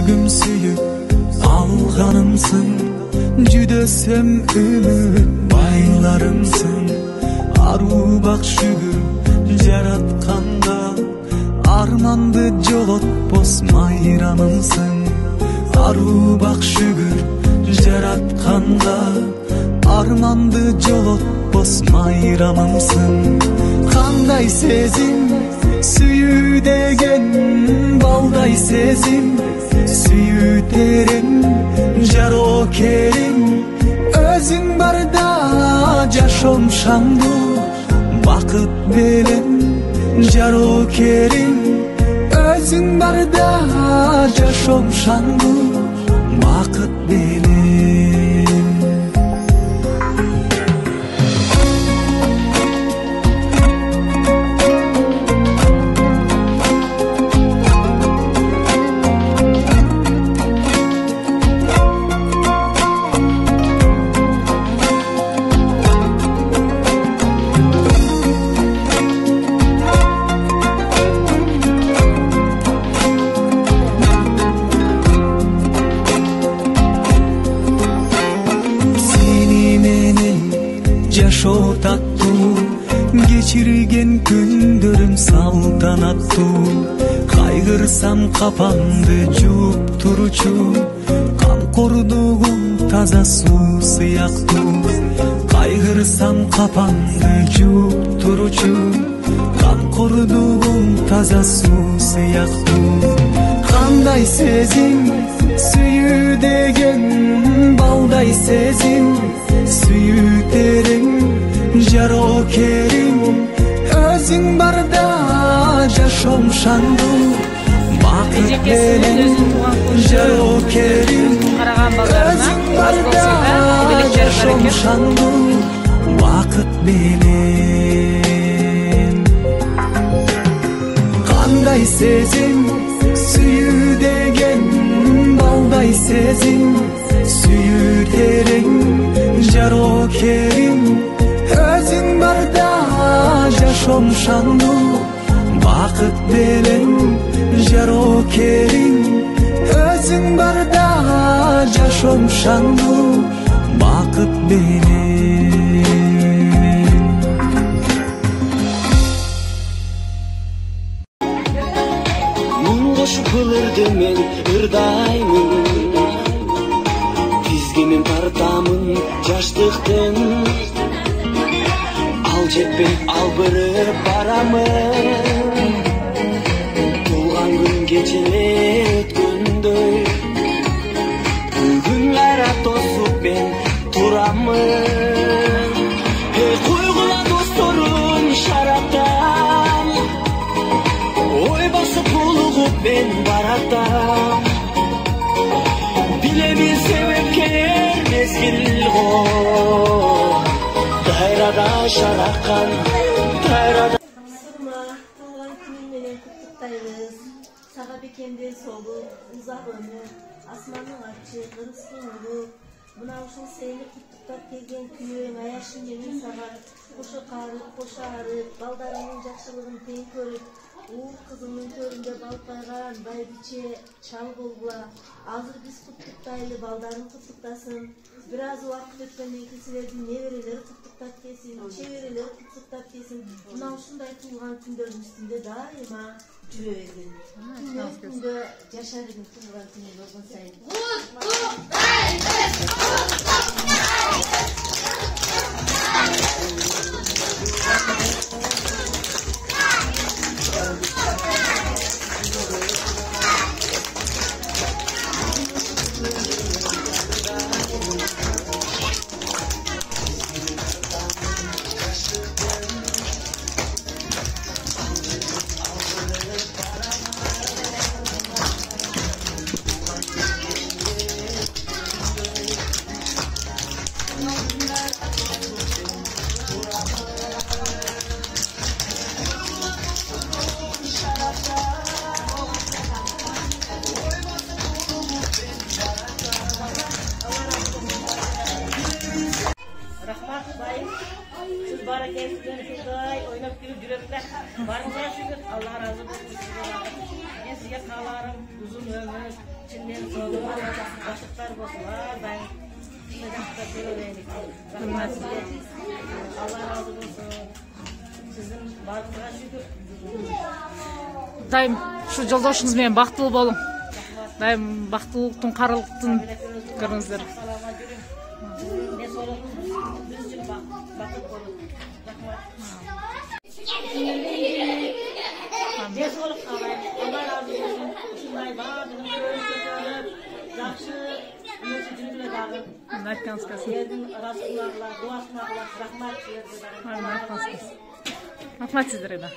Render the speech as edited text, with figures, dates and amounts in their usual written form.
Жүрөгүм сүйүп алганымсың, жүдөсөм үмүт байларымсың. Аруу бак шүгүр жаратканга, арманды жолотпос майрамымсың. Аруу бак шүгүр жаратканга, арманды жолотпос майрамымсың. Кандай сезим сүйүү деген, балдай сезим сүйүү терең. Жарокерим өзүң барда жашоом шаңдуу бакыт белем. Жарокерим өзүң барда жашоом шаңдуу бакыт белем. Жашоо таттуу, кечирген күндөрүм салтанаттуу. Кайгырсам капамды жууп туручу, камкордугум таза суу сыяктуу. Кайгырсам капамды жууп туручу, камкордугум таза суу сыяктуу. Кандай сезим сүйүү деген, балдай сезим сүйүү терең. Жарокерим өзүң барда жашоом шаңдуу бакыт белем. Жарокерим өзүң барда жашоом шаңдуу бакыт белем. Кандай сезим сүйүү деген, балдай сезим сүйүү терең. Жарокерим өзүң барда жашоом шаңдуу бакыт белем. Жарокерим өзүң барда жашоом шаңдуу бакыт белем. Мыңга шүкүрлөрдө мен ырдаймын, тизгинин тартамын жаштыктын. Ал жетпей албырып барамын, туулган күн кечеле өткөндөй. Бүгүн кайра тосуп мен турамын. Койгула досторум шараттан, ой басып булугуп мен баратам. Билебиз себепкер мезгил го, дайрада шараккан дайрада. Туган күнүң менен куттуктайбыз. Сага бекемден солук, узак өмүр, асмандын ачык, ырыскын улук. Мына ушул сени куттуктап келген күйөөң аяшын менен сага кошо карып, кошо арып, балдарыңдын жакшылыгын тең көрүп, уул кызыңдын төрүндө балпайган байбиче чаң болгула. Азыр биз куттуктайлы, балдарың куттуктасын. Бир аз убакыт өткөндөн кийин силердин неберелер куттуктап келсин, чеберелер куттуктап келсин. Мына ушундай туулган күндөрдүн үстүндө дайыма жүрө бергин. Күндө жаша бергин туулган күнүң болгон сайын. Oynab gülüp yürekler. Barınca şükür. Allah razı olsun. Ben size sağlarım, uzun ömür, Kenden soğuk, başlıklar bozdular. Ben sıcakta göreveydik. Rahmet size. Allah razı olsun. Sizin varlığına şükür. Daim şu жолдошуңуз менен бактылуу болуң. Daim бактылуулуктун, карылыктын көрүңүздөр. Salama жүрün. Ne soruğunuz biz için bakıp olun. Rahmet. Ne soruq kalayım. Allah razı olsun. Şunday var. Bizim görüşürüz. Yaxşı. Neyse cümle dağın. Айтқаныңыз келсін. Елдің арасындағылар, дуасындағылар, рахмат. Айтқаныңыз келсін. Рахмат сіздерге.